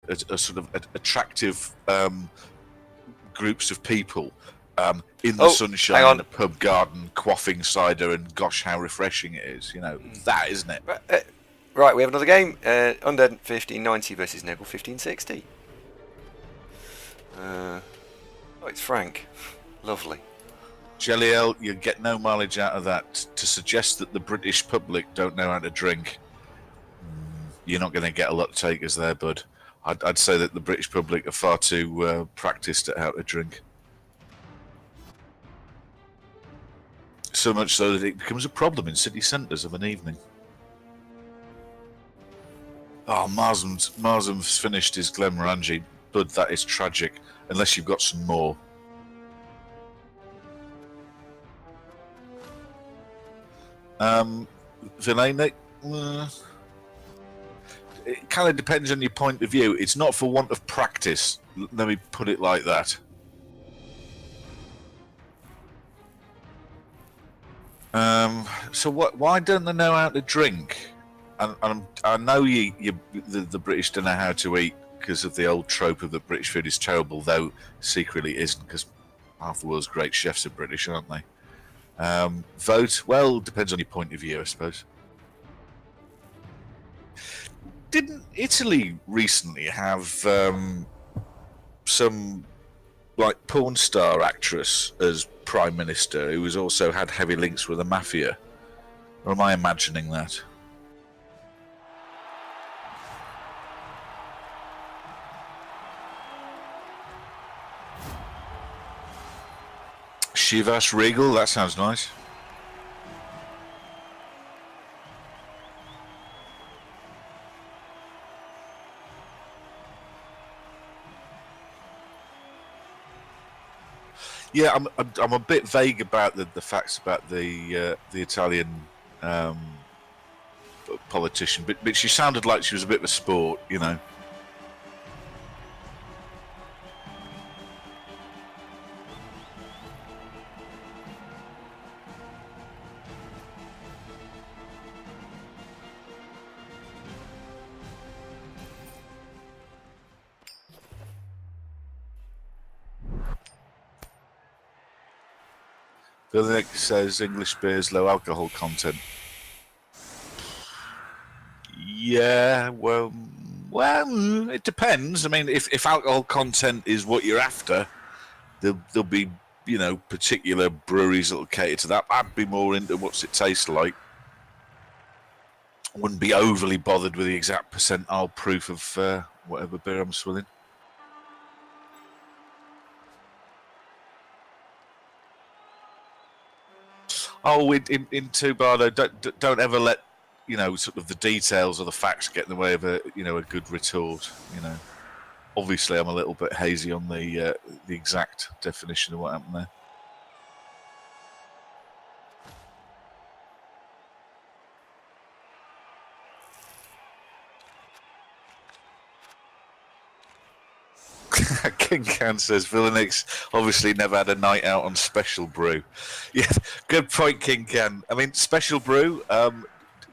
a sort of attractive groups of people in the sunshine in a pub garden, quaffing cider, and gosh, how refreshing it is. You know, that, isn't it? Right, we have another game. Undead 1590 versus Nigel 1560. Oh, it's Frank. Lovely. Jelliel, you get no mileage out of that. To suggest that the British public don't know how to drink, you're not going to get a lot of takers there, bud. I'd say that the British public are far too practiced at how to drink. So much so that it becomes a problem in city centres of an evening. Oh, Marsham's finished his Glenmorangie. Bud, that is tragic. Unless you've got some more. Vinay, it kind of depends on your point of view. It's not for want of practice. Let me put it like that. So why don't they know how to drink? And I know the British don't know how to eat because of the old trope of that British food is terrible, though secretly it isn't, because half the world's great chefs are British, aren't they? Vote? Well, depends on your point of view, I suppose. Didn't Italy recently have some like porn star actress as prime minister who has also had heavy links with the mafia? Or am I imagining that? Chivas Regal, that sounds nice. Yeah, I'm a bit vague about the facts about the Italian politician, but she sounded like she was a bit of a sport, you know. Nick says English beers low alcohol content. Yeah, well, it depends. I mean, if alcohol content is what you're after, there'll be, you know, particular breweries that'll cater to that. I'd be more into what's it taste like. I wouldn't be overly bothered with the exact percentile proof of whatever beer I'm swilling. Oh, in Tubardo, don't ever let, you know, sort of the details or the facts get in the way of a good retort. You know, obviously I'm a little bit hazy on the exact definition of what happened there. King Can says Villanix obviously never had a night out on Special Brew. Yeah, good point, King Can. I mean, Special Brew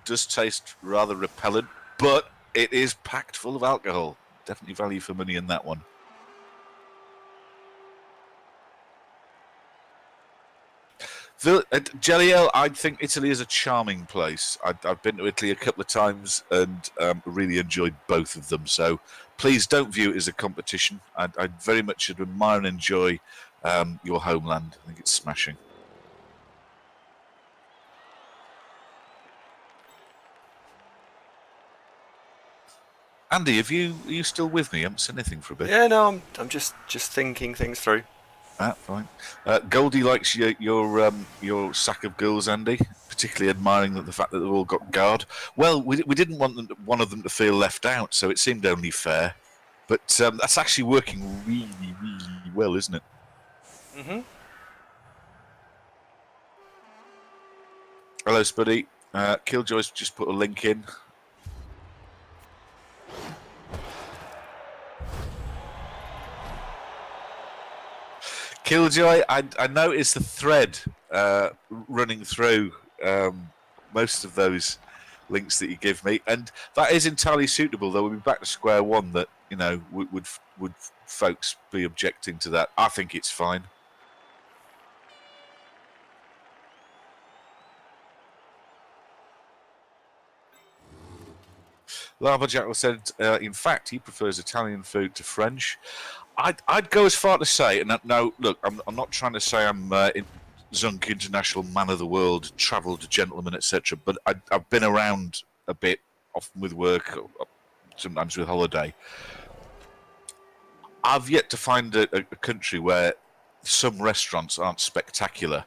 does taste rather repellent, but it is packed full of alcohol. Definitely value for money in that one. Jelliel, I think Italy is a charming place. I've been to Italy a couple of times and really enjoyed both of them. So please don't view it as a competition. I very much admire and enjoy your homeland. I think it's smashing. Andy, are you still with me? I haven't said anything for a bit. Yeah, no, I'm just thinking things through. Fine. Goldie likes your sack of girls, Andy. Particularly admiring the fact that they've all got guard. Well, we didn't want one of them to feel left out, so it seemed only fair. But that's actually working really, really well, isn't it? Mm-hmm. Hello, Spuddy. Killjoy's just put a link in. Killjoy, I noticed the thread running through most of those links that you give me, and that is entirely suitable, though we'll be back to square one, that you know, would folks be objecting to that? I think it's fine. Lava Jackal said, in fact, he prefers Italian food to French. I'd go as far to say, and now look, I'm not trying to say I'm Zunk International Man of the World, travelled gentleman, etc. But I've been around a bit, often with work, sometimes with holiday. I've yet to find a country where some restaurants aren't spectacular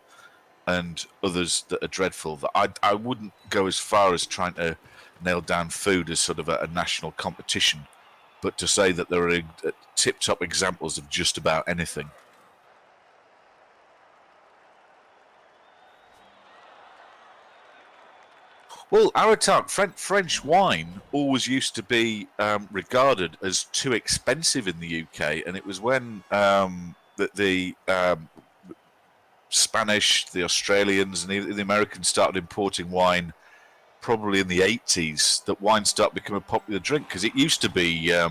and others that are dreadful. That I wouldn't go as far as trying to nail down food as sort of a national competition, but to say that there are tip-top examples of just about anything. Well, Aratak, French wine always used to be regarded as too expensive in the UK, and it was when the Spanish, the Australians, and even the Americans started importing wine, probably in the 80s, that wine started becoming a popular drink. Because it used to be a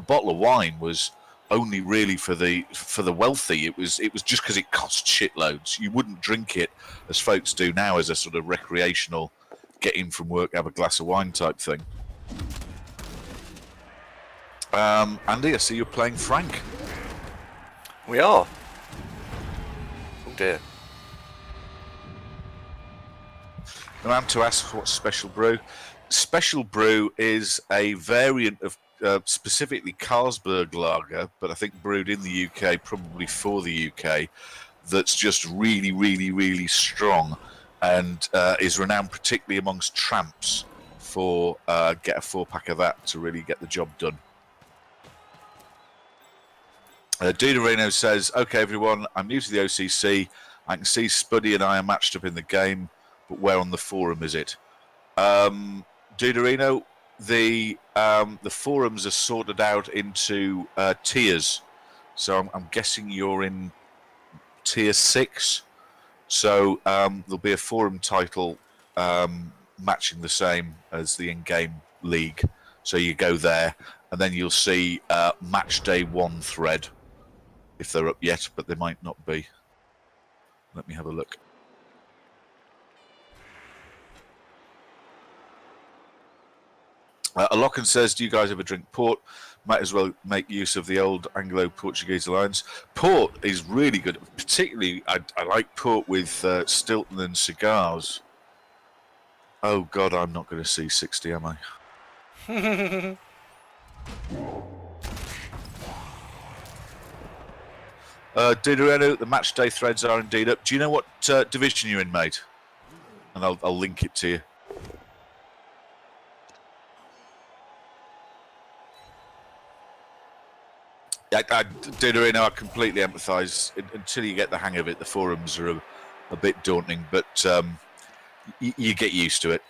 bottle of wine was only really for the wealthy. It was just because it cost shitloads. You wouldn't drink it as folks do now as a sort of recreational, get in from work, have a glass of wine type thing. Andy, I see you're playing Frank. We are. Oh dear. And I'm to ask what's Special Brew. Special Brew is a variant of specifically Carlsberg lager, but I think brewed in the UK, probably for the UK, that's just really, really, really strong. And is renowned particularly amongst tramps for get a 4-pack of that to really get the job done. Duderino says, okay, everyone, I'm new to the OCC. I can see Spuddy and I are matched up in the game, but where on the forum is it? Duderino, the forums are sorted out into tiers. So I'm guessing you're in tier 6. So there'll be a forum title matching the same as the in-game league. So you go there, and then you'll see Match Day 1 thread, if they're up yet, but they might not be. Let me have a look. Alokan says, do you guys ever drink port? Might as well make use of the old Anglo-Portuguese alliance. Port is really good. Particularly, I like port with Stilton and cigars. Oh, God, I'm not going to see 60, am I? Didereno, the match day threads are indeed up. Do you know what division you're in, mate? And I'll link it to you. Didereno, I completely empathise. Until you get the hang of it, the forums are a bit daunting, but you get used to it.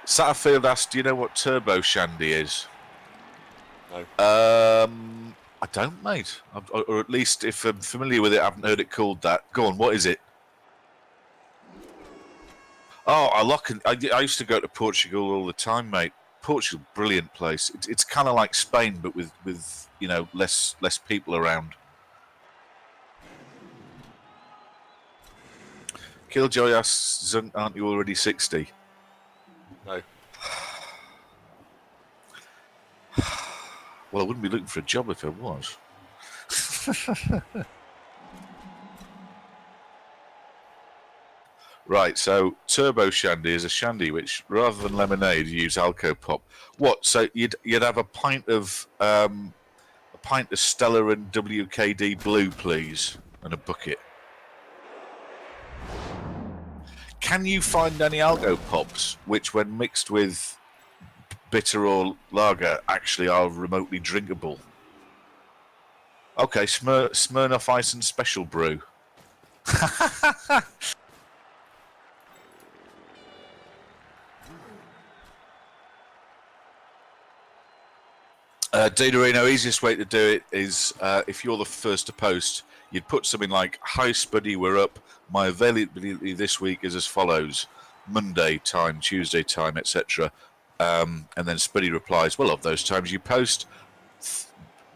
Satterfield asked, do you know what Turbo Shandy is? No. I don't, mate. Or at least, if I'm familiar with it, I haven't heard it called that. Go on, what is it? Oh, I used to go to Portugal all the time, mate. Portugal, brilliant place. It's kind of like Spain, but with you know less people around. Killjoy asks, Zunk, aren't you already 60? No. Well, I wouldn't be looking for a job if I was. Right, so Turbo Shandy is a shandy which, rather than lemonade, you use Alco Pop. What? So you'd have a pint of Stella and WKD Blue, please, and a bucket. Can you find any Alco Pops which, when mixed with bitter or lager, actually are remotely drinkable? Okay, Smirnoff Ice and Special Brew. Diderino, easiest way to do it is if you're the first to post, you'd put something like, "Hi, Spuddy, we're up. My availability this week is as follows: Monday time, Tuesday time, etc." And then Spuddy replies, "Well, of those times you post,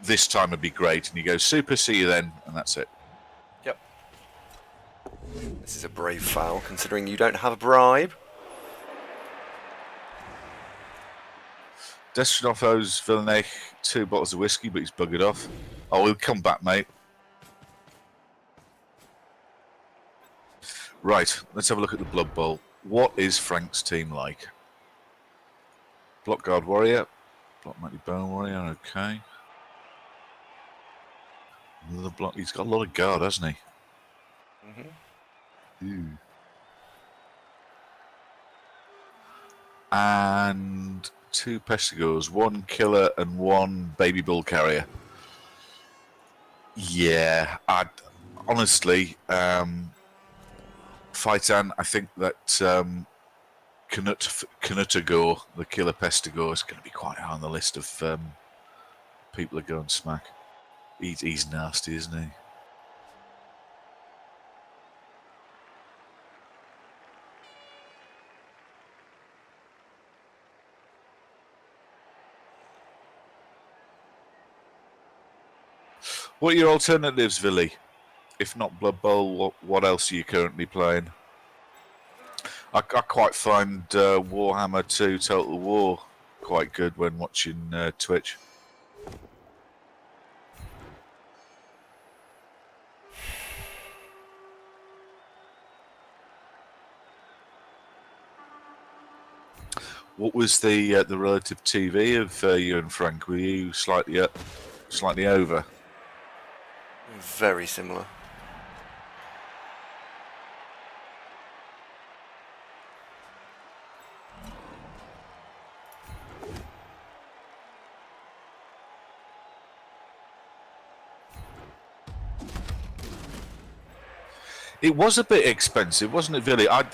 this time would be great." And you go, "Super, see you then," and that's it. Yep. This is a brave foul, considering you don't have a bribe. Destinoff owes Villeneuve 2 bottles of whiskey, but he's buggered off. Oh, he'll come back, mate. Right, let's have a look at the Blood Bowl. What is Frank's team like? Block Guard Warrior. Block Mighty Bone Warrior, okay. Another block. He's got a lot of guard, hasn't he? Mm-hmm. And 2 Pestigors, 1 Killer and 1 Baby Bull Carrier. Yeah, honestly, Fightan, I think that Canutagor, the Killer Pestigor, is going to be quite high on the list of people that go and smack. He's nasty, isn't he? What are your alternatives, Villy? If not Blood Bowl, what else are you currently playing? I quite find Warhammer 2 Total War quite good when watching Twitch. What was the relative TV of you and Frank? Were you slightly up, slightly over? Very similar. It was a bit expensive, wasn't it, Billy? I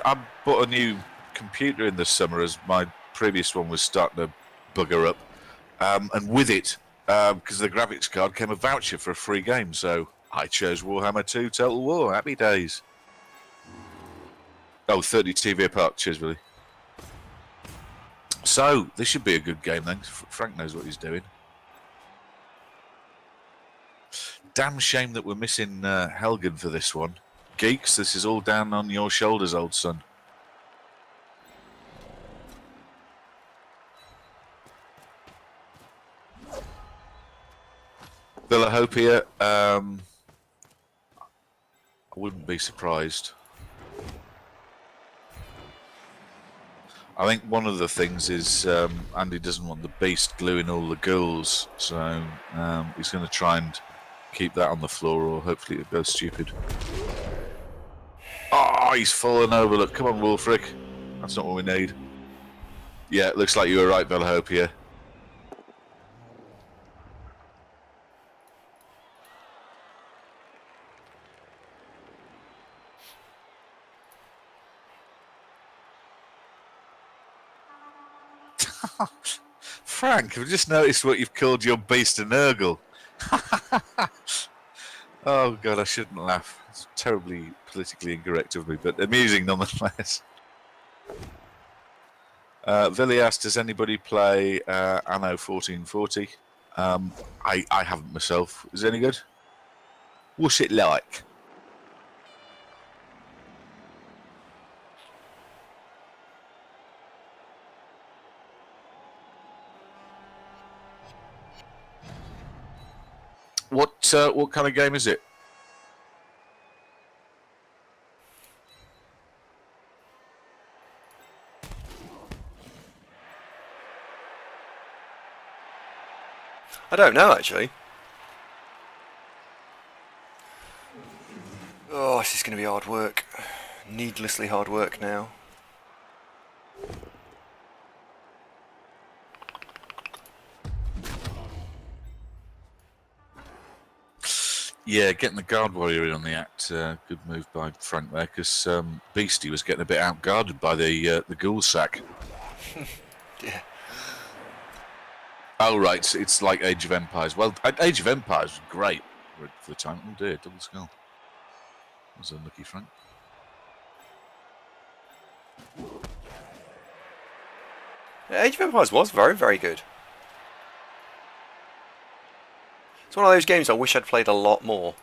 bought a new computer in the summer as my previous one was starting to bugger up. And with it, because the graphics card, came a voucher for a free game. So I chose Warhammer 2 Total War. Happy days. Oh, 30 TV apart. Cheers, Billy. So this should be a good game then. Frank knows what he's doing. Damn shame that we're missing Helgen for this one. Geeks, this is all down on your shoulders, old son. Villahopia, I wouldn't be surprised. I think one of the things is Andy doesn't want the beast gluing all the ghouls, so he's going to try and keep that on the floor, or hopefully it goes stupid. Oh, he's fallen over. Look, come on, Wolfric. That's not what we need. Yeah, it looks like you were right, Villahopia. Frank, I've just noticed what you've called your beast a Nurgle. Oh, God, I shouldn't laugh. It's terribly politically incorrect of me, but amusing nonetheless. Villy asked, does anybody play Anno 1440? I haven't myself. Is it any good? What's it like? What kind of game is it? I don't know, actually. Oh, this is going to be hard work. Needlessly hard work now. Yeah, getting the guard warrior in on the act. Good move by Frank there, because Beastie was getting a bit outguarded by the ghoul sack. Yeah. Oh, right, it's like Age of Empires. Well, Age of Empires was great. Red for the time. Oh dear, double skull. That was unlucky, Frank. Yeah, Age of Empires was very, very good. It's one of those games I wish I'd played a lot more.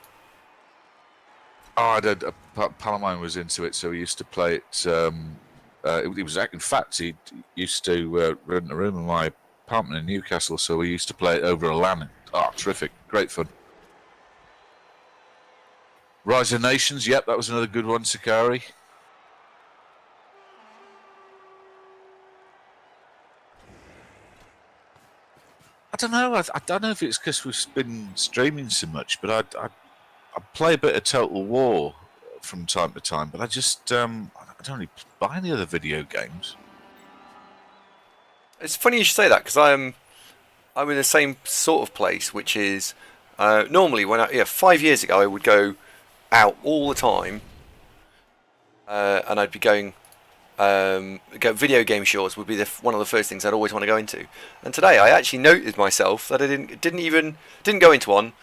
Oh, a pal of mine was into it, so he used to play it. It was in fact he used to rent a room in my apartment in Newcastle, so we used to play it over a LAN. Oh, terrific, great fun. Rise of Nations, yep, that was another good one. Sakari. I don't know. I don't know if it's because we've been streaming so much, but I play a bit of Total War from time to time, but I just I don't really buy any other video games. It's funny you should say that because I'm in the same sort of place, which is normally when 5 years ago I would go out all the time, and I'd be going. Video game shows would be one of the first things I'd always want to go into. And today I actually noted myself that I didn't go into one,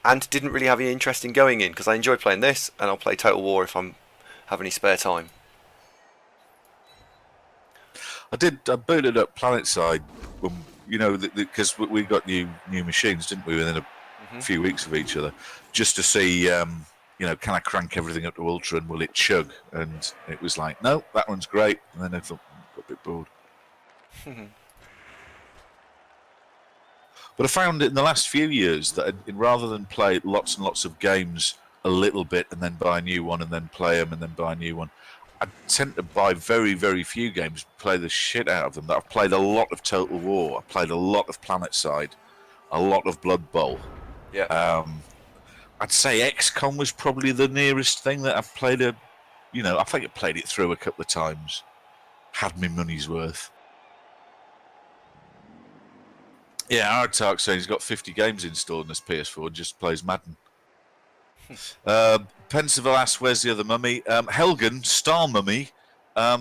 and didn't really have any interest in going in because I enjoy playing this, and I'll play Total War if I'm have any spare time. I booted up PlanetSide, because we got new machines, didn't we, within a few weeks of each other, just to see, can I crank everything up to ultra and will it chug? And it was like, no, that one's great. And then I thought, got a bit bored. But I found in the last few years that rather than play lots and lots of games a little bit and then buy a new one and then play them and then buy a new one, I tend to buy very, very few games, play the shit out of them. I've played a lot of Total War. I've played a lot of PlanetSide, a lot of Blood Bowl. Yeah. I'd say XCOM was probably the nearest thing that I've played I think I played it through a couple of times. Had my money's worth. Yeah, Artark saying he's got 50 games installed on his PS4, just plays Madden. Pensiville asks, where's the other mummy? Helgen, Star Mummy,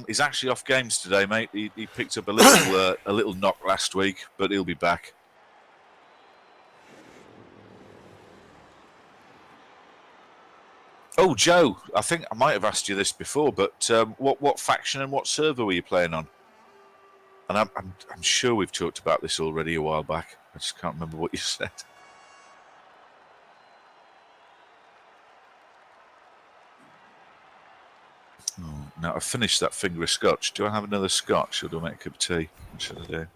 is actually off games today, mate. He picked up a little knock last week, but he'll be back. Oh, Joe, I think I might have asked you this before, but what faction and what server were you playing on? And I'm sure we've talked about this already a while back. I just can't remember what you said. Oh, now I've finished that finger of scotch. Do I have another scotch, or do I make a cup of tea? What should I do?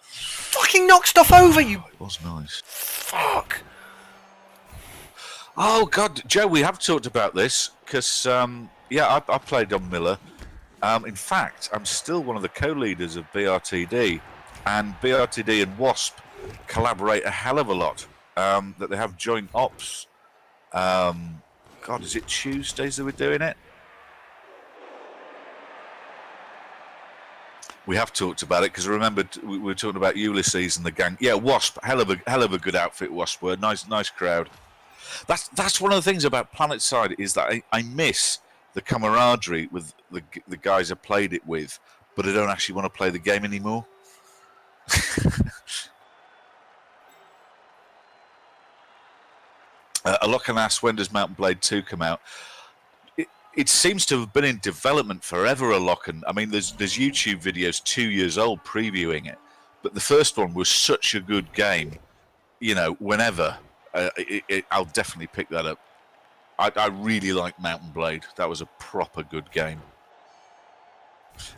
Fucking knock stuff over, you. It was nice. Fuck. Oh God, Joe, we have talked about this because I played on Miller. In fact, I'm still one of the co-leaders of BRTD, and BRTD and WASP collaborate a hell of a lot. That they have joint ops. God, is it Tuesdays that we're doing it? We have talked about it because I remember we were talking about Ulysses and the gang. Yeah, WASP, hell of a good outfit. WASP were nice crowd. That's one of the things about PlanetSide is that I miss the camaraderie with the guys I played it with, but I don't actually want to play the game anymore. Alokan asks, when does Mountain Blade 2 come out? It seems to have been in development forever, Alokan. I mean, there's YouTube videos 2 years old previewing it, but the first one was such a good game. Whenever I'll definitely pick that up. I really like Mountain Blade. That was a proper good game.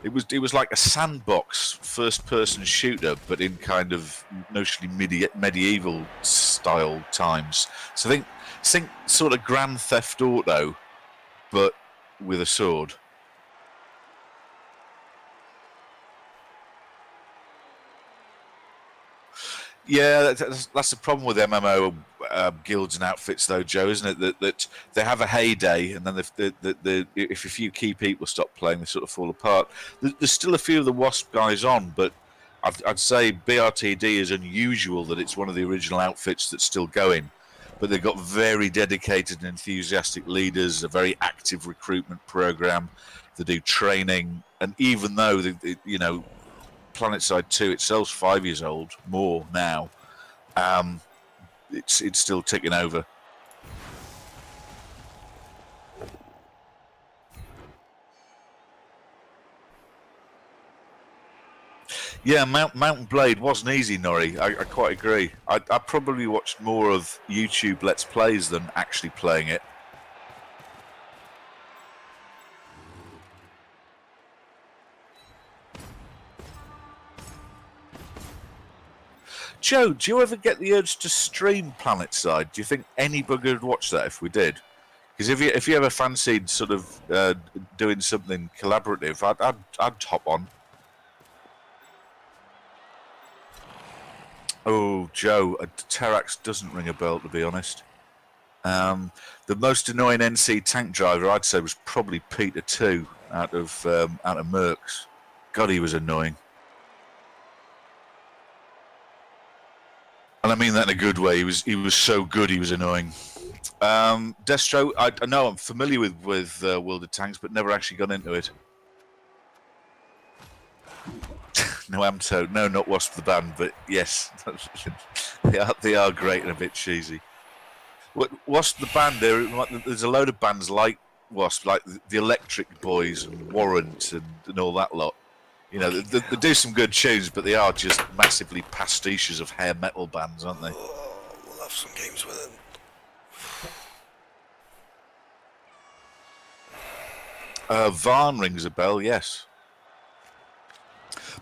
It was like a sandbox first-person shooter, but in kind of notionally medieval style times. So think sort of Grand Theft Auto, but with a sword. Yeah, that's the problem with MMO guilds and outfits, though, Joe, isn't it? That they have a heyday, and then if a few key people stop playing, they sort of fall apart. There's still a few of the WASP guys on, but I'd say BRTD is unusual that it's one of the original outfits that's still going. But they've got very dedicated and enthusiastic leaders, a very active recruitment program. They do training, and even though PlanetSide 2 itself's 5 years old, more now. It's still ticking over. Yeah, Mountain Blade wasn't easy, Norrie. I quite agree. I probably watched more of YouTube Let's Plays than actually playing it. Joe, do you ever get the urge to stream PlanetSide? Do you think anybody would watch that if we did? Because if you ever fancied sort of doing something collaborative, I'd hop on. Oh, Joe, Terax doesn't ring a bell, to be honest. The most annoying NC tank driver I'd say was probably Peter 2 out of Mercs. God, he was annoying. And I mean that in a good way. He was so good. He was annoying. Destro, I know I'm familiar with World of Tanks, but never actually got into it. No, Amto, no, not Wasp the band, but yes, they are great and a bit cheesy. Wasp the band, there's a load of bands like Wasp, like the Electric Boys and Warrant and all that lot. You know, they do some good tunes, but they are just massively pastiches of hair metal bands, aren't they? Oh, we'll have some games with it. Varn rings a bell, yes.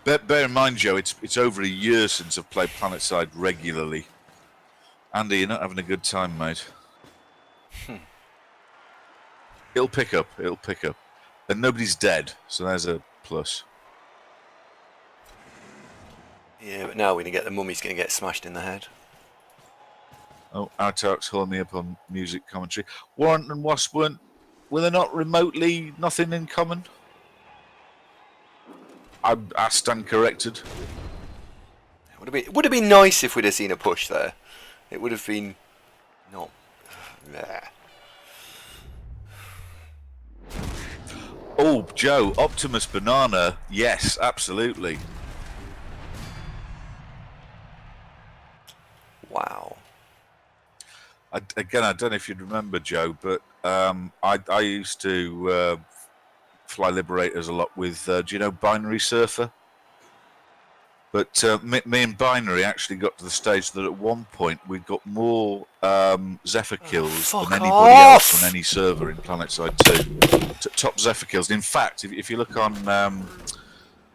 Bear in mind, Joe, it's over a year since I've played PlanetSide regularly. Andy, you're not having a good time, mate. It'll pick up. It'll pick up. And nobody's dead, so there's a plus. Yeah, but now we're going to get the mummy's going to get smashed in the head. Oh, Artark's holding me up on music commentary. Warrant and Wasp were they not remotely nothing in common? I stand corrected. It would have been nice if we'd have seen a push there. It would have been not. Oh, Joe, Optimus Banana, yes, absolutely. Wow. Again, I don't know if you'd remember, Joe, but I used to fly Liberators a lot with, do you know Binary Surfer? But me and Binary actually got to the stage that at one point we got more Zephyr kills than anybody else on any server in PlanetSide 2. Top Zephyr kills. In fact, if you look on,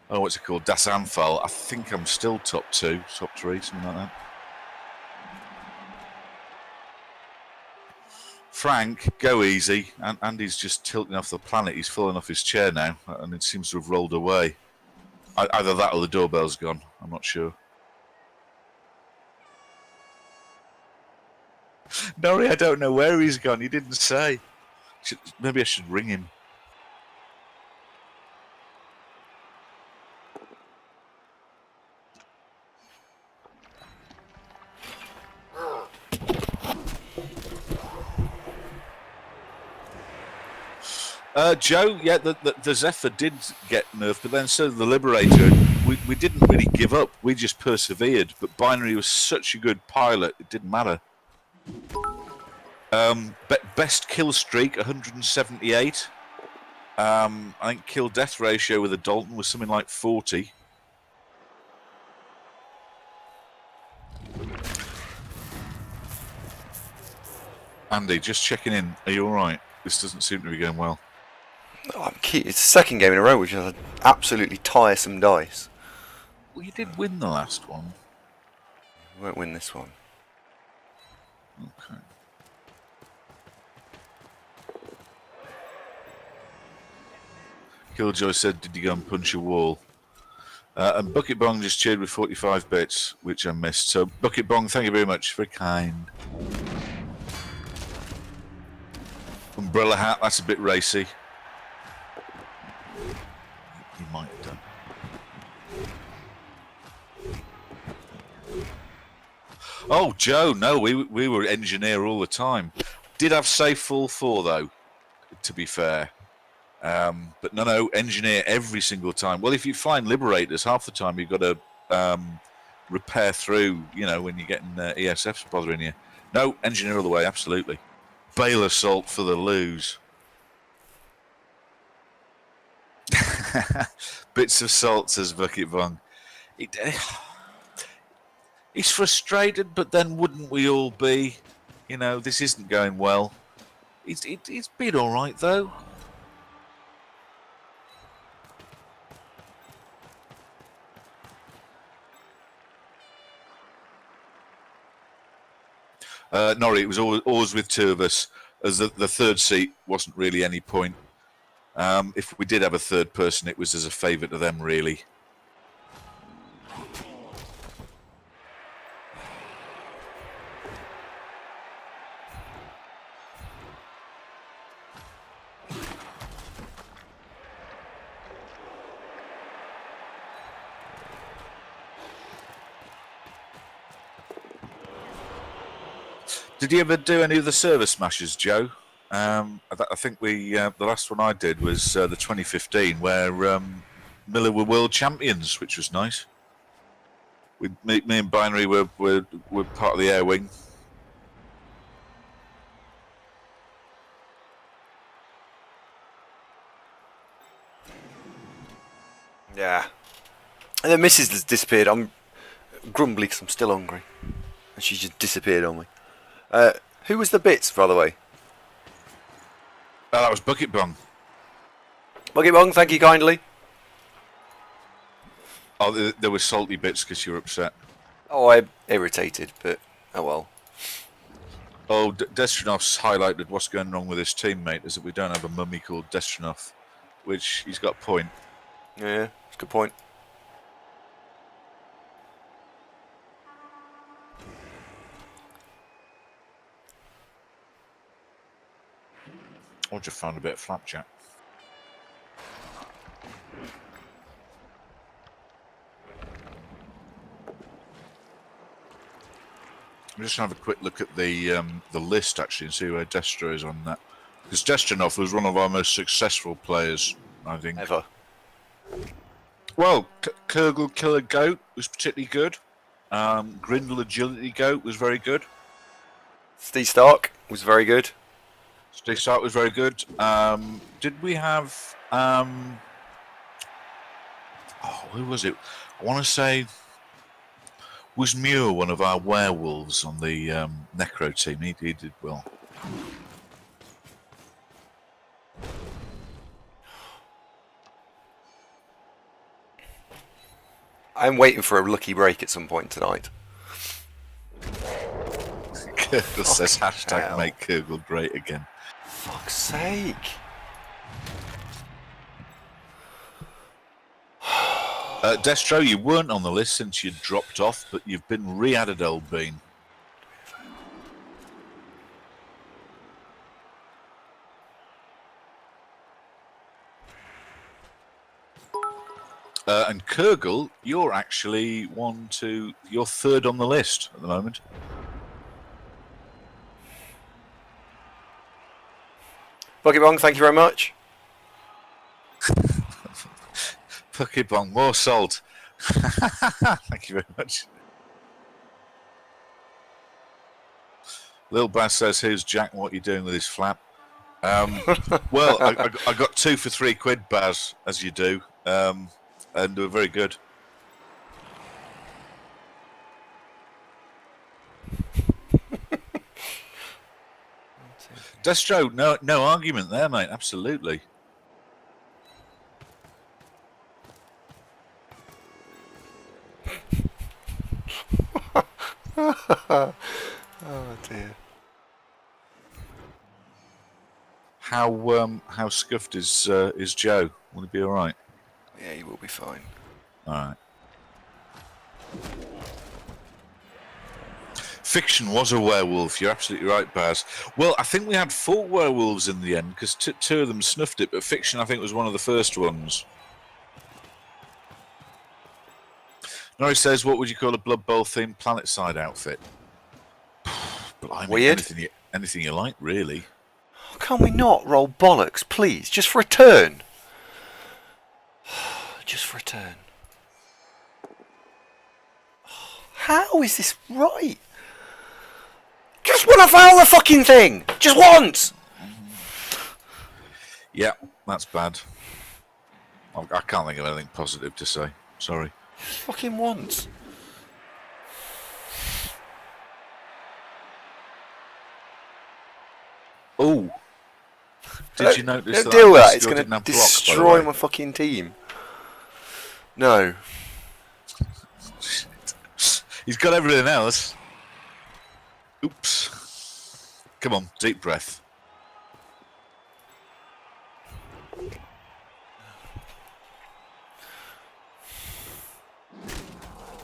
what's it called, Das Anfall, I think I'm still top 2, top 3, something like that. Frank, go easy. Andy's just tilting off the planet. He's fallen off his chair now, and it seems to have rolled away. Either that or the doorbell's gone. I'm not sure. Norrie, I don't know where he's gone. He didn't say. Maybe I should ring him. Joe, yeah, the Zephyr did get nerfed, but then so did the Liberator. We didn't really give up. We just persevered. But Binary was such a good pilot, it didn't matter. Best kill streak, 178. I think kill-death ratio with a Dalton was something like 40. Andy, just checking in. Are you all right? This doesn't seem to be going well. Oh, I'm key. It's the second game in a row which is an absolutely tiresome dice. Well, you did win the last one. We won't win this one. Okay. Killjoy said, did you go and punch a wall? And Bucket Bong just cheered with 45 bits, which I missed. So, Bucket Bong, thank you very much. Very kind. Umbrella hat, that's a bit racy. You might have done. Oh, Joe, no, we were engineer all the time. Did have safe full 4, though, to be fair. But no, engineer every single time. Well, if you're flying Liberators, half the time you've got to repair through, you know, when you're getting ESFs bothering you. No, engineer all the way, absolutely. Bale assault for the lose. Bits of salt, says Bucket Bong. It, he's frustrated, but then wouldn't we all be? You know, this isn't going well. It's been all right though. Norrie, it was always with two of us, as the third seat wasn't really any point. If we did have a third person, it was as a favour to them, really. Did you ever do any of the service smashes, Joe? I think the last one I did was the 2015, where Miller were world champions, which was nice. Me and Binary were part of the air wing. Yeah. And then Mrs. has disappeared. I'm grumbly because I'm still hungry. And she just disappeared on me. Who was the bits, by the way? That was Bucket Bong. Bucket Bong, thank you kindly. Oh, there were salty bits because you were upset. Oh, I'm irritated, but oh well. Oh, Destronov's highlighted what's going wrong with his teammate is that we don't have a mummy called Destronov, which he's got a point. Yeah, that's a good point. I just found a bit of flapjack. I'm just going to have a quick look at the list actually and see where Destro is on that. Because Destronov was one of our most successful players, I think. Ever. Well, Kurgle Killer Goat was particularly good. Grindle Agility Goat was very good. Steve Stark was very good. Steve Stark was very good. Did we have... who was it? I want to say... Was Muir one of our werewolves on the Necro team? He did well. I'm waiting for a lucky break at some point tonight. Kurgle says hashtag make Kurgle great again. Fuck's sake. Destro, you weren't on the list since you dropped off, but you've been re-added, old bean. And Kurgle, you're actually you're third on the list at the moment. Bucket Bong, thank you very much. Bucket Bong, more salt. Thank you very much. Lil Bass says, "Here's Jack. What are you doing with his flap?" Well, I got 2 for £3, Baz, as you do, and they were very good. Destro, no argument there, mate. Absolutely. Oh dear. How scuffed is Joe? Will he be all right? Yeah, he will be fine. All right. Fiction was a werewolf. You're absolutely right, Baz. Well, I think we had 4 werewolves in the end because 2 of them snuffed it, but Fiction, I think, was one of the first ones. Norrie says, "What would you call a Blood Bowl themed Planetside outfit?" Blimey, weird. Anything you like, really. Can we not roll bollocks, please? Just for a turn. Just for a turn. How is this right? Just want to foul the fucking thing! Just once! Yeah, that's bad. I can't think of anything positive to say. Sorry. Fucking once. Oh, did you notice Don't that deal with that. It's still going didn't to have block, by the destroy way? my fucking team. No. He's got everything else. Oops. Come on, deep breath.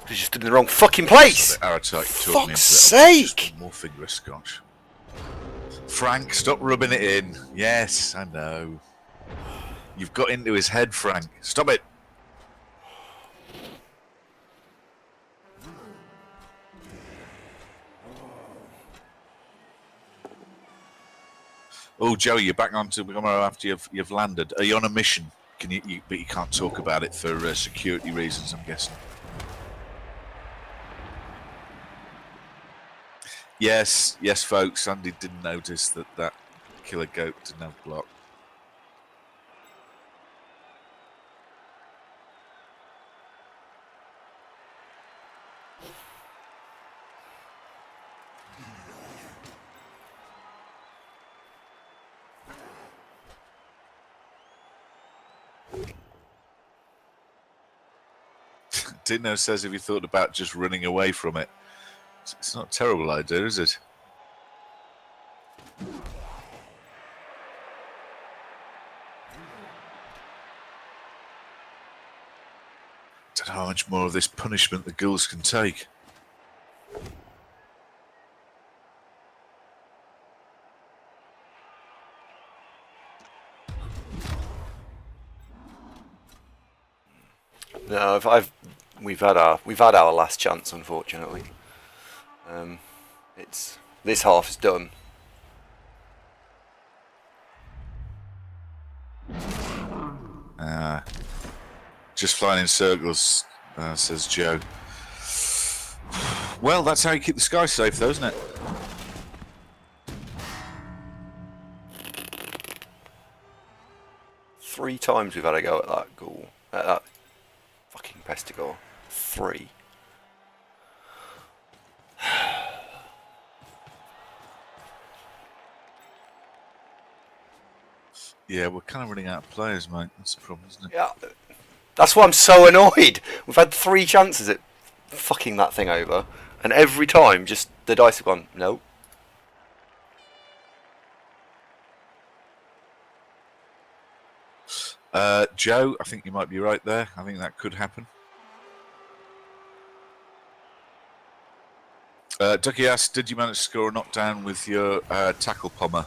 He's just in the wrong fucking place. Fuck's sake! More finger of scotch. Frank, stop rubbing it in. Yes, I know. You've got into his head, Frank. Stop it. Oh, Joey, you're back on to Gomorrah after you've landed. Are you on a mission? But you can't talk about it for security reasons, I'm guessing. Yes, folks. Andy didn't notice that killer goat didn't have block. Dino says, have you thought about just running away from it? It's not a terrible idea, is it? Don't know how much more of this punishment the ghouls can take. No, we've had our last chance, unfortunately. This half is done. Just flying in circles, says Joe. Well, that's how you keep the sky safe, though, isn't it? Three times we've had a go at that ghoul. At that fucking Pestigore. 3. Yeah, we're kind of running out of players, mate. That's the problem, isn't it? Yeah, that's why I'm so annoyed. We've had 3 chances at fucking that thing over, and every time, just the dice have gone, no. Joe, I think you might be right there. I think that could happen. Ducky asked, did you manage to score a knockdown with your tackle pommer?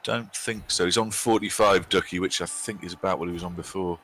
Don't think so. He's on 45, Ducky, which I think is about what he was on before.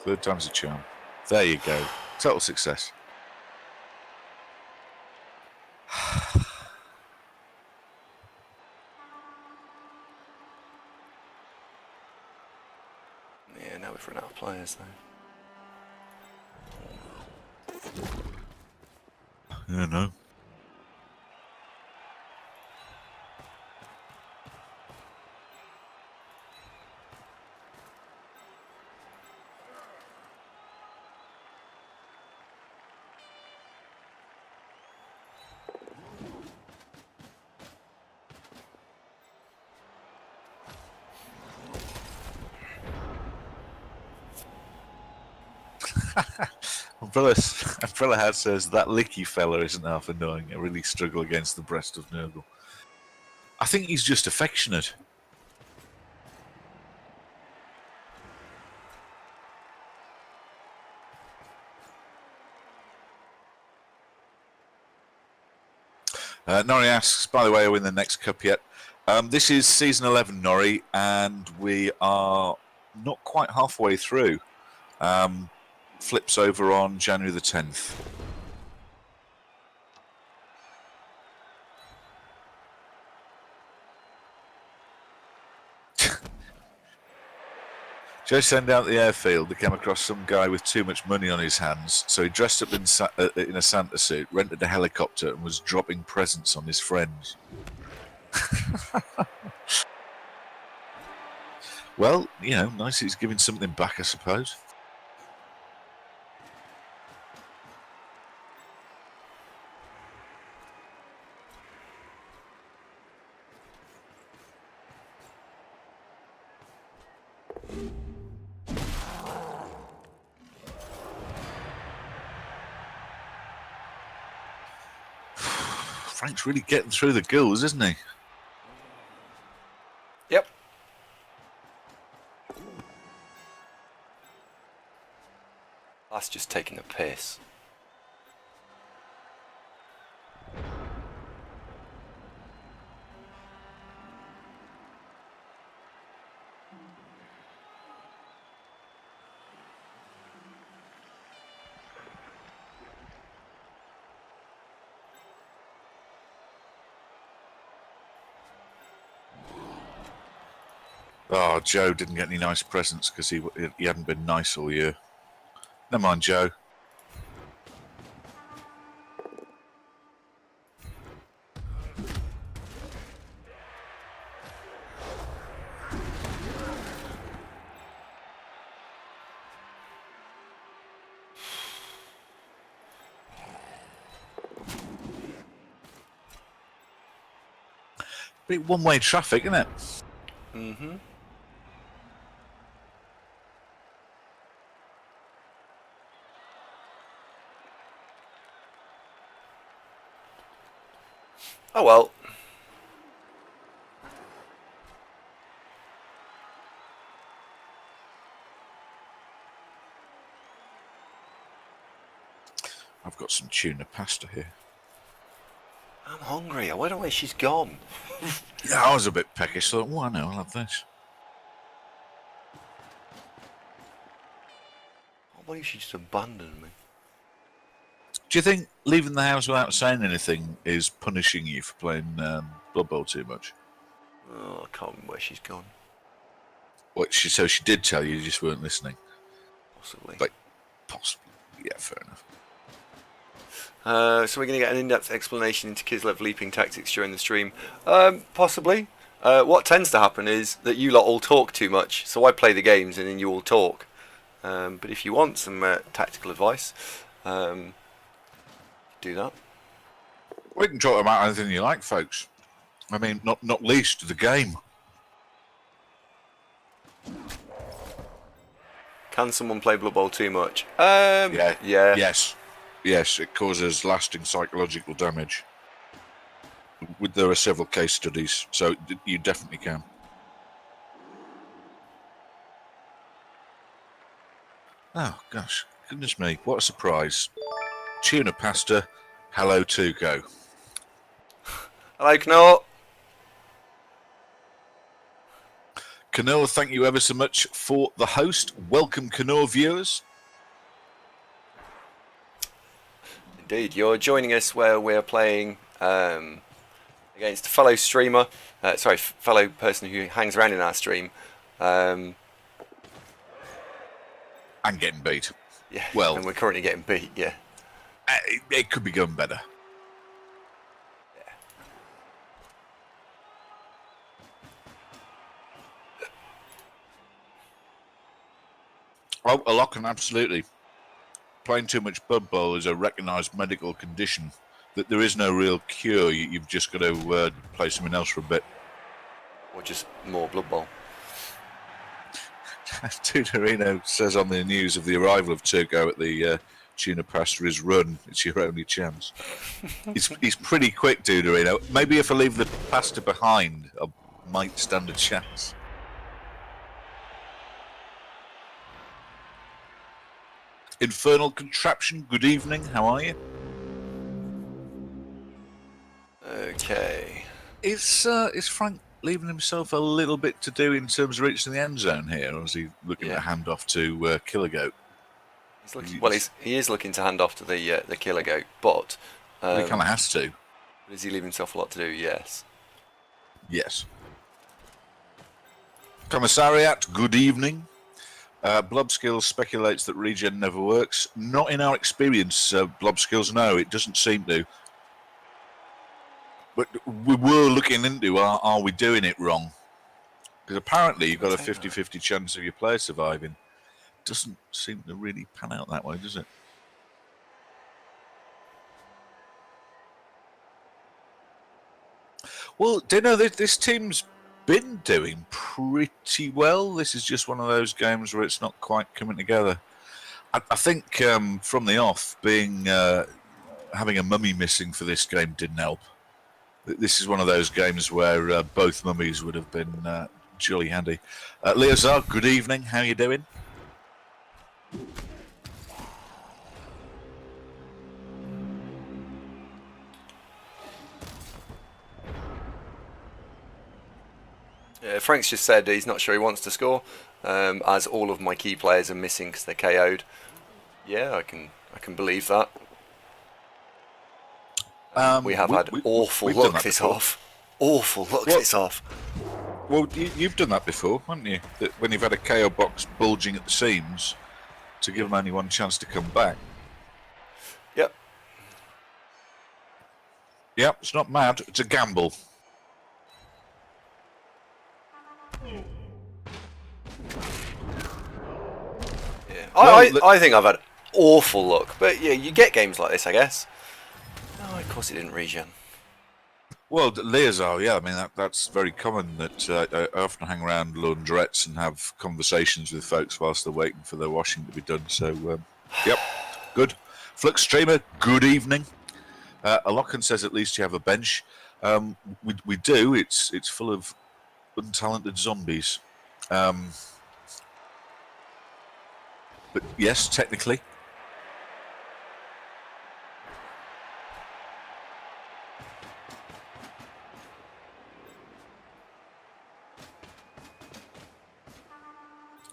Third time's a charm. There you go. Total success. Yeah, now we've run out of players, though. Yeah, no. Umbrella Hat says that Licky fella isn't half annoying. I really struggle against the breast of Nurgle. I think he's just affectionate. Norrie asks, by the way, are we in the next cup yet? This is season 11, Norrie, and we are not quite halfway through. Flips over on January the 10th. Joe sent out the airfield. They came across some guy with too much money on his hands, so he dressed up in a Santa suit, rented a helicopter, and was dropping presents on his friends. Well, you know, nice he's giving something back, I suppose. Frank's really getting through the gills, isn't he? Yep. That's just taking a piss. Oh, Joe didn't get any nice presents because he hadn't been nice all year. Never mind, Joe. Bit one-way traffic, isn't it? Mm-hmm. Oh well. I've got some tuna pasta here. I'm hungry. I wonder where she's gone. Yeah, I was a bit peckish, so oh, I know, I'll have this. I believe she just abandoned me. Do you think leaving the house without saying anything is punishing you for playing Blood Bowl too much? Oh, I can't remember where she's gone. What, so she did tell you, you just weren't listening? Possibly. Like, possibly. Yeah, fair enough. So we're going to get an in-depth explanation into Kislev leaping tactics during the stream. Possibly. What tends to happen is that you lot all talk too much, so I play the games and then you all talk. But if you want some tactical advice, do that. We can talk about anything you like, folks. I mean, not least the game. Can someone play Blood Bowl too much? Yeah. Yeah. Yes, it causes lasting psychological damage. There are several case studies, so you definitely can. Oh, gosh. Goodness me. What a surprise. Tuna pasta. Hello, Tuco. Hello, Knorr. Knorr, thank you ever so much for the host. Welcome, Knorr viewers. Indeed, you're joining us where we're playing against a fellow streamer, fellow person who hangs around in our stream. And getting beat. Yeah, well, and we're currently getting beat, yeah. It could be going better. Yeah. Oh, Alokan, absolutely. Playing too much Blood Bowl is a recognised medical condition. That there is no real cure. You've just got to play something else for a bit. Or just more Blood Bowl. Tudorino says on the news of the arrival of Turgo at the tuna pasta is run. It's your only chance. He's pretty quick, Tudorino. Maybe if I leave the pasta behind, I might stand a chance. Infernal Contraption, good evening. How are you? Okay. Is Frank leaving himself a little bit to do in terms of reaching the end zone here, or is he looking at hand off to Killer Goat? He's looking, he is looking to hand off to the Killer Goat, but he kind of has to. Does he leave himself a lot to do? Yes. Yes. Commissariat, good evening. Blobskills speculates that regen never works. Not in our experience, Blobskills, no, it doesn't seem to. But we were looking into are we doing it wrong? Because apparently you've got a 50-50 chance of your player surviving. Doesn't seem to really pan out that way, does it? Well, do you know, this team's been doing pretty well. This is just one of those games where it's not quite coming together. I think from the off, having a mummy missing for this game didn't help. This is one of those games where both mummies would have been jolly handy. Leozar, good evening. How are you doing? Frank's just said he's not sure he wants to score, as all of my key players are missing because they're KO'd. Yeah, I can believe that. We have had awful luck this off. Awful luck this off. Well, you've done that before, haven't you? That when you've had a KO box bulging at the seams, to give them only one chance to come back. Yep. Yep, it's not mad, it's a gamble. Yeah. I think I've had awful luck, but yeah, you get games like this, I guess. Oh, of course it didn't regen. Well, Leozar, yeah, I mean, that's very common that I often hang around laundrettes and have conversations with folks whilst they're waiting for their washing to be done. So, yep, good. Flux Streamer, good evening. Alokan says at least you have a bench. We do. It's full of untalented zombies. But yes, technically.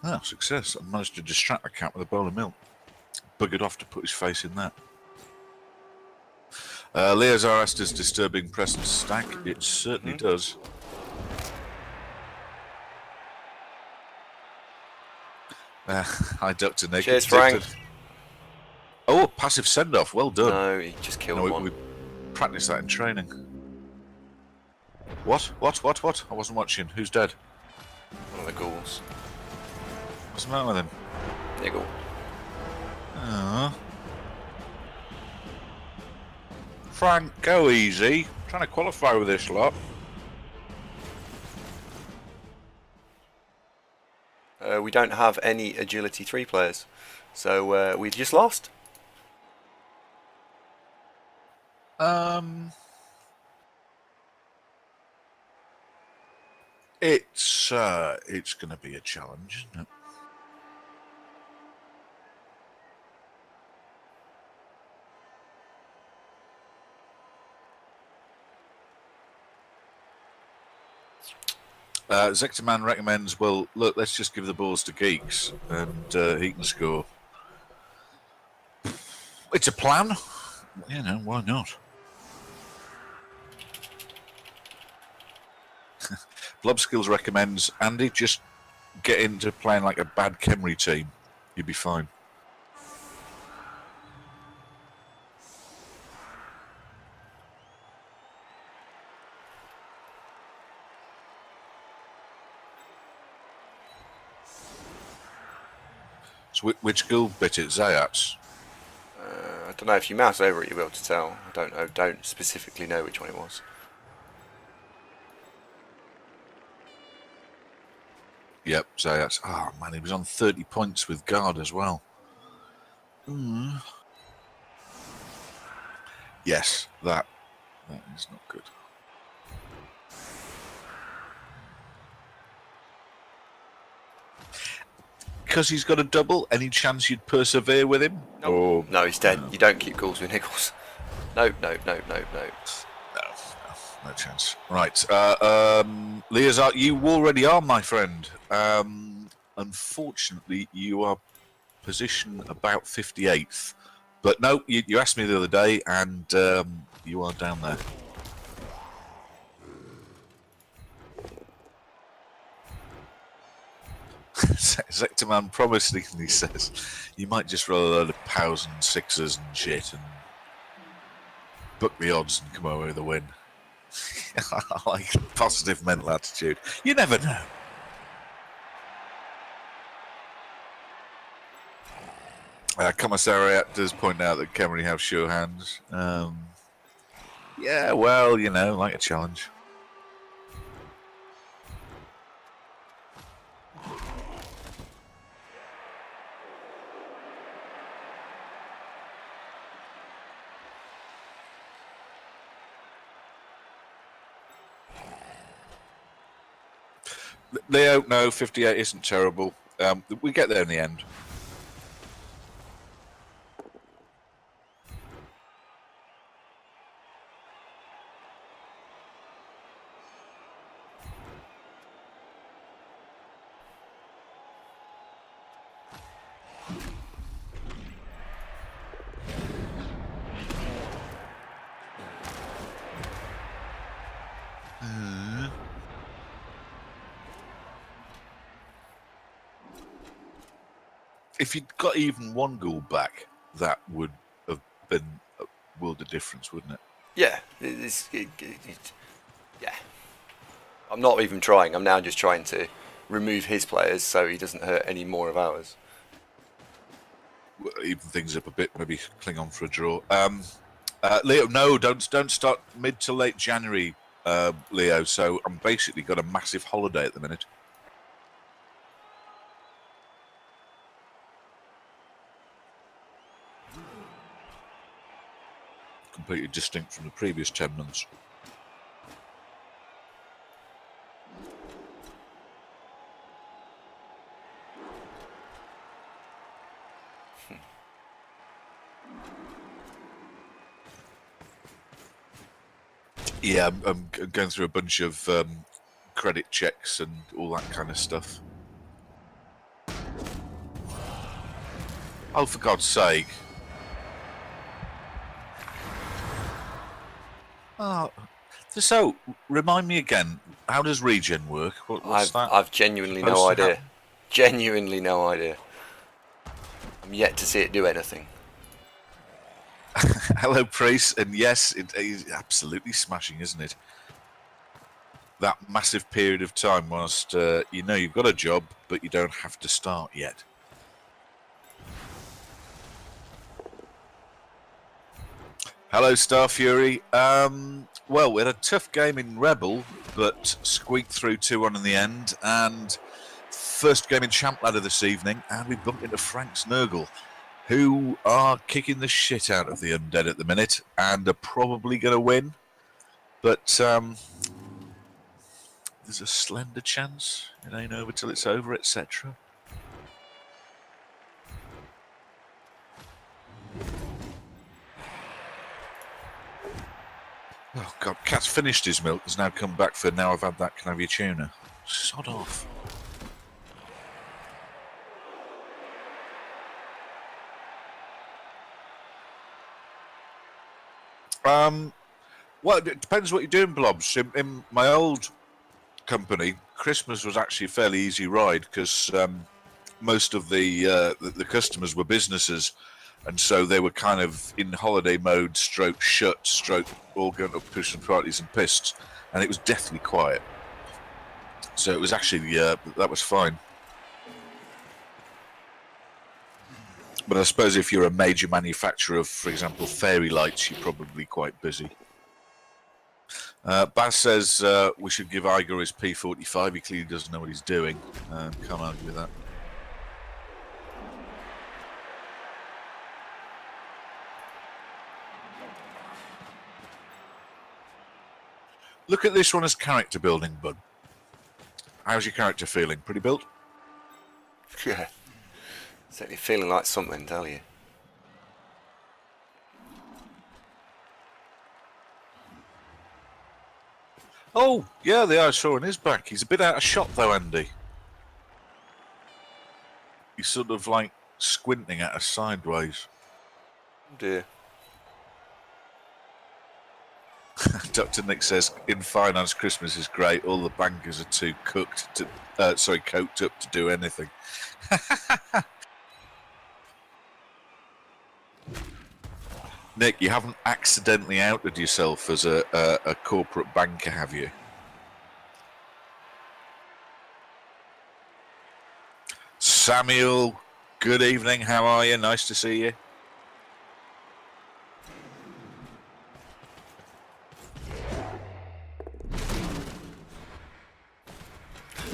Ah, success. I managed to distract the cat with a bowl of milk. Buggered off to put his face in that. Leozar asked, does disturbing presence stack? It certainly does. Hi, Dr. Nick. Cheers, Frank. Oh, passive send-off. Well done. No, he just killed one. We practiced that in training. What? I wasn't watching. Who's dead? One of the ghouls. What's the matter with him? Niggle. Frank, go easy. I'm trying to qualify with this lot. We don't have any Agility 3 players, so we just lost. It's going to be a challenge, isn't it? Zectorman recommends, well, look, let's just give the balls to Geeks and he can score. It's a plan. You know, why not? Blobskills recommends, Andy, just get into playing like a bad Kemri team. You'll be fine. So which guild bit it? Zayats? I don't know, if you mouse over it you'll be able to tell. I don't know, don't specifically know which one it was. Yep, Zayats. Oh man, he was on 30 points with guard as well. Yes, that is not good. Because he's got a double, any chance you'd persevere with him? No, or, no, he's dead. No. You don't keep ghouls with niggles. No. No chance. Right. Leah's, you already are my friend. Unfortunately, you are position about 58th. But no, you asked me the other day, and you are down there. Sectorman promisingly says, you might just roll a load of pows and sixes and shit and book the odds and come away with a win. I like a positive mental attitude. You never know. Commissariat does point out that Kemmery have sure hands. Yeah, well, you know, like a challenge. Leo, no, 58 isn't terrible. We get there in the end. If you'd got even one goal back, that would have been a world of difference, wouldn't it? Yeah, yeah. I'm not even trying. I'm now just trying to remove his players so he doesn't hurt any more of ours. Even things up a bit, maybe cling on for a draw. Leo, no, don't start mid to late January, Leo. So I'm basically got a massive holiday at the minute. Completely distinct from the previous 10 months. Yeah, I'm going through a bunch of credit checks and all that kind of stuff. Oh, for God's sake. Oh, so remind me again, how does regen work? What's that? I've genuinely no idea. Genuinely no idea. I'm yet to see it do anything. Hello, Priest, and yes, it is absolutely smashing, isn't it? That massive period of time whilst you know you've got a job, but you don't have to start yet. Hello, Star Fury. Well, we had a tough game in Rebel, but squeaked through 2-1 in the end, and first game in Champ Ladder this evening, and we bumped into Frank's Nurgle, who are kicking the shit out of the Undead at the minute, and are probably going to win, but there's a slender chance it ain't over till it's over, etc. Oh, God, Cat's finished his milk. Has now come back for now I've had that, can I have your tuna? Sod off. Well, it depends what you're doing, Blobs. In my old company, Christmas was actually a fairly easy ride because most of the customers were businesses, and so they were kind of in holiday mode, stroke shut, stroke all going up pushing parties and pists, and it was deathly quiet. So it was actually that was fine. But I suppose if you're a major manufacturer of, for example, fairy lights, you're probably quite busy. Baz says we should give Igor his P45. He clearly doesn't know what he's doing. Can't argue with that. Look at this one as character building, bud. How's your character feeling? Pretty built? Yeah. Certainly feeling like something, tell you. Oh, yeah, the eye saw on his back. He's a bit out of shot, though, Andy. He's sort of like squinting at us sideways. Oh dear. Dr. Nick says, in finance, Christmas is great. All the bankers are too coked up to do anything. Nick, you haven't accidentally outed yourself as a corporate banker, have you? Samuel, good evening. How are you? Nice to see you.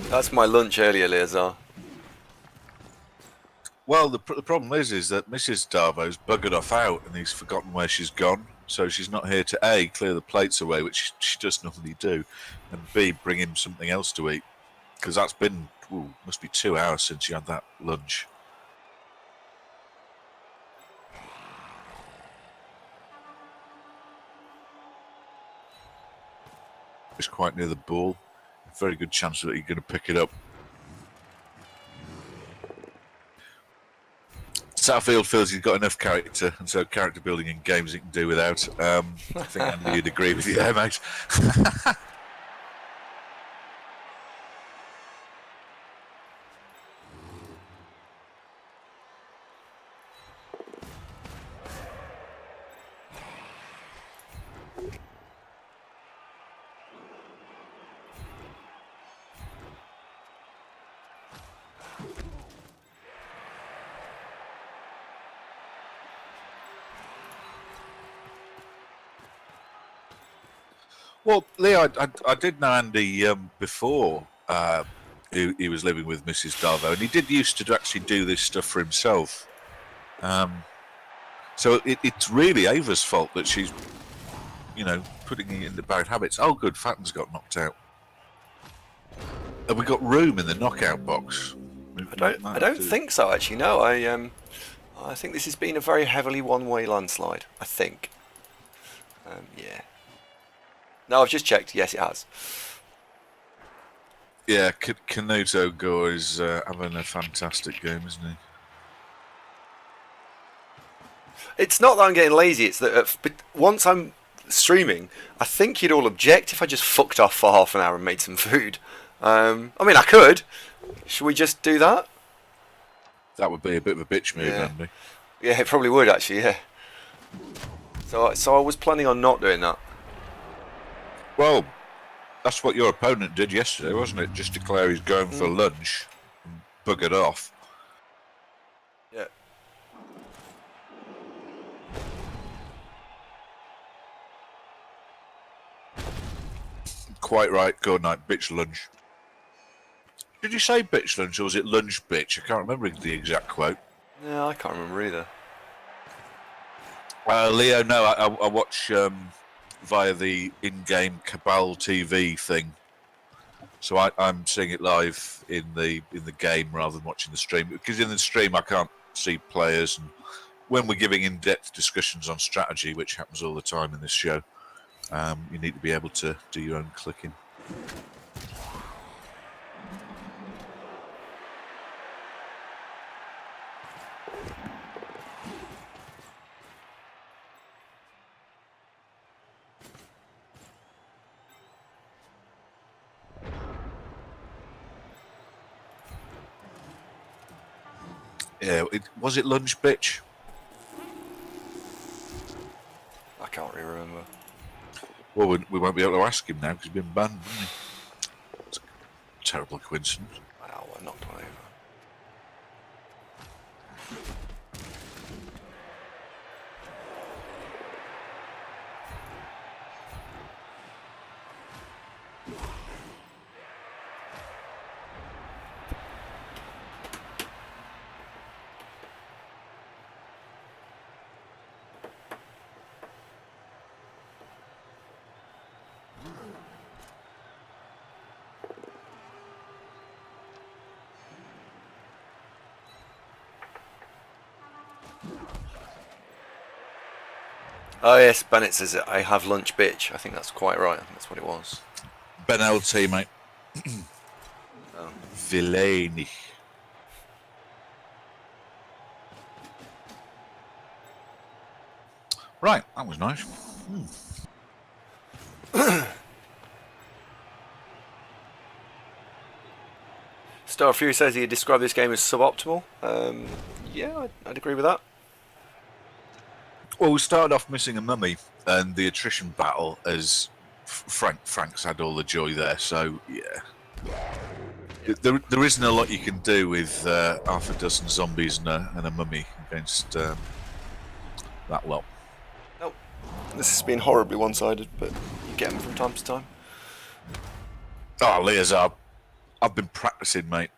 That's my lunch earlier, Leazar. Well, the problem is that Mrs. Darbo's buggered off out and he's forgotten where she's gone. So she's not here to A, clear the plates away, which she does normally do, and B, bring him something else to eat. Because that's been, must be 2 hours since you had that lunch. It's quite near the ball. A very good chance that you're going to pick it up. Satterfield feels he's got enough character, and so character building in games he can do without. I think Andy would agree with you there, mate. Well, Leo, I did know Andy before he was living with Mrs. Darvo, and he did used to actually do this stuff for himself. So it's really Ava's fault that she's, putting it into bad habits. Oh, good, Fatten's got knocked out. Have we got room in the knockout box? I don't think so, actually. No, I think this has been a very heavily one-way landslide. I think. Yeah. No, I've just checked. Yes, it has. Yeah, Canuto Gore is having a fantastic game, isn't he? It's not that I'm getting lazy. It's that once I'm streaming, I think you'd all object if I just fucked off for half an hour and made some food. I mean, I could. Should we just do that? That would be a bit of a bitch move, Andy. Yeah, it probably would, actually, yeah. So I was planning on not doing that. Well, that's what your opponent did yesterday, wasn't it? Just declare he's going for lunch and buggered off. Yeah. Quite right. Good night, bitch lunch. Did you say bitch lunch or was it lunch bitch? I can't remember the exact quote. Yeah, I can't remember either. Leo, no, I watch via the in-game Cabal TV thing, so I'm seeing it live in the game rather than watching the stream. Because in the stream I can't see players, and when we're giving in-depth discussions on strategy, which happens all the time in this show, you need to be able to do your own clicking. Yeah, was it lunch, bitch? I can't really remember. Well, we won't be able to ask him now because he's been banned, hasn't he? It's a terrible coincidence. Wow, I knocked one over. Oh yes, Bennett says I have lunch, bitch. I think that's quite right. I think that's what it was. Penalty, mate. Oh. Villainy. Right, that was nice. Starfew says he described this game as suboptimal. Yeah, I'd agree with that. Well, we started off missing a mummy, and the attrition battle as Frank's had all the joy there. So yeah, there isn't a lot you can do with half a dozen zombies and a mummy against that lot. Nope. This has been horribly one-sided, but you get them from time to time. Oh, Leazar, I've been practicing, mate.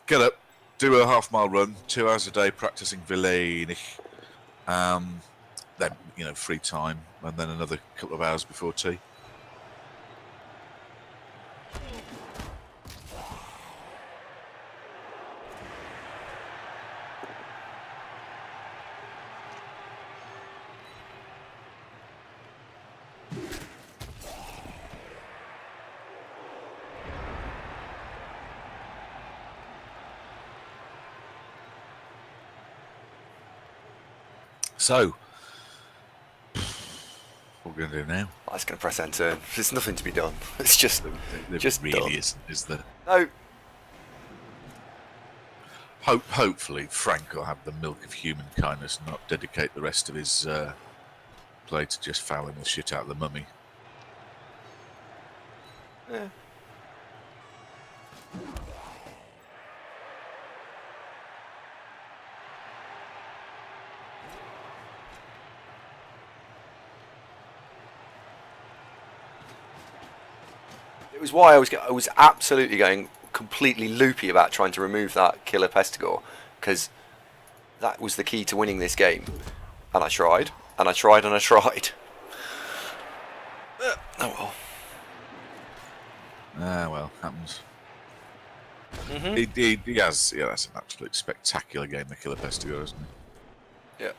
Get up, do a half-mile run, 2 hours a day practicing Villainy. Then, free time, and then another couple of hours before tea. So, what are we going to do now? I was going to press enter. There's nothing to be done. It's just There really done. isn't, is there? No. Hopefully, Frank will have the milk of human kindness and not dedicate the rest of his play to just fouling the shit out of the mummy. Yeah. It was why I was absolutely going completely loopy about trying to remove that killer Pestigore, because that was the key to winning this game. And I tried, and I tried, and I tried. Oh well. Ah, well, happens. Mm-hmm. He has, yeah, that's an absolute spectacular game, the killer Pestigore, isn't it?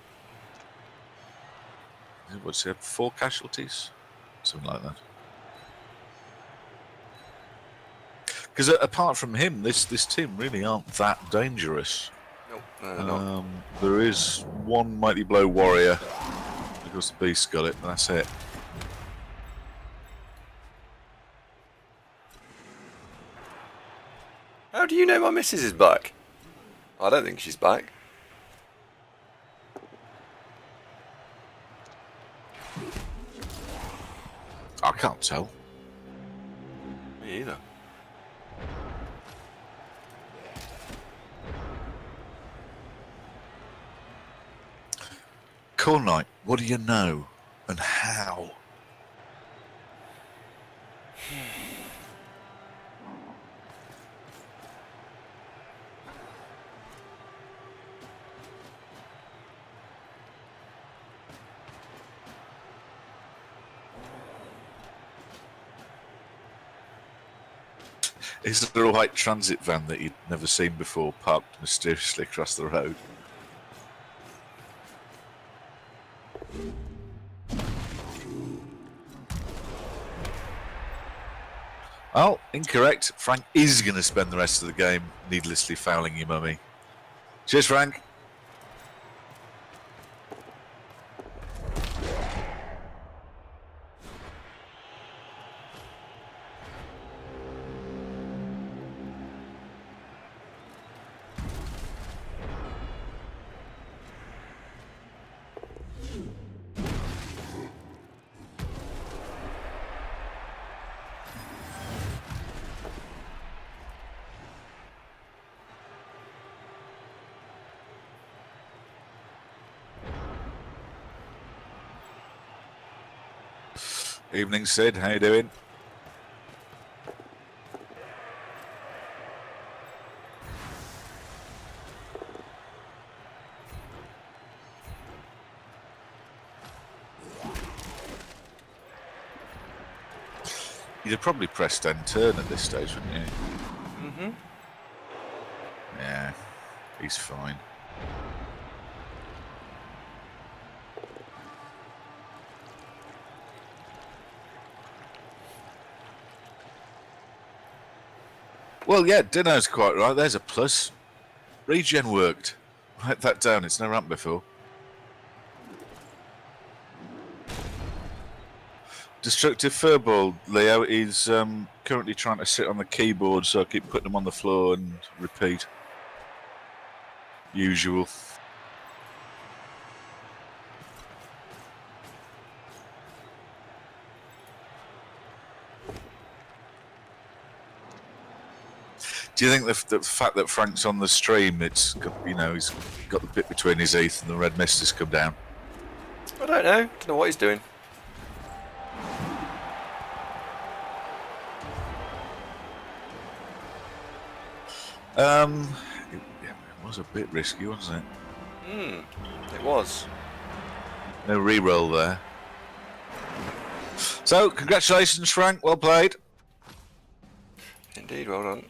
Yeah. What's it, 4 casualties? Something like that. Because apart from him, this team really aren't that dangerous. Nope, no, they're not. There is one Mighty Blow warrior, because the beast got it, and that's it. How do you know my missus is back? I don't think she's back. I can't tell. Me either. Cool Knight, what do you know? And how? Is there a white transit van that you'd never seen before parked mysteriously across the road? Oh, incorrect. Frank is going to spend the rest of the game needlessly fouling your mummy. Cheers, Frank. Evening, Sid. How you doing? You'd have probably pressed end turn at this stage, wouldn't you? Mm-hmm. Yeah, he's fine. Well, yeah, Dino's quite right. There's a plus. Regen worked. Write that down. It's never happened before. Destructive Furball, Leo, is currently trying to sit on the keyboard, so I keep putting him on the floor and repeat. Usual. Do you think the fact that Frank's on the stream, it's got, he's got the bit between his teeth and the red mist has come down? I don't know. Don't know what he's doing. It was a bit risky, wasn't it? It was. No re-roll there. So, congratulations, Frank. Well played. Indeed, well done.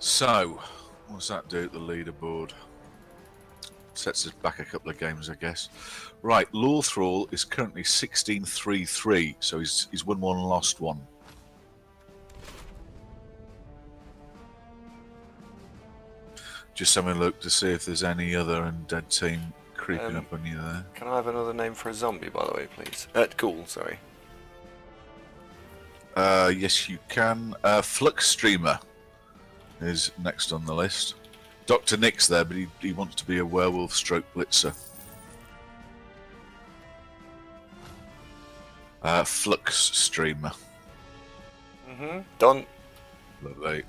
So, what's that do at the leaderboard? Sets us back a couple of games, I guess. Right, Lawthrall is currently 16-3-3, so he's won one and lost one. Just having a look to see if there's any other Undead team creeping up on you there. Can I have another name for a zombie, by the way, please? Cool, sorry. Yes, you can. Flux Streamer is next on the list. Dr. Nick's there, but he wants to be a werewolf stroke blitzer. Flux Streamer. Done. Lovely.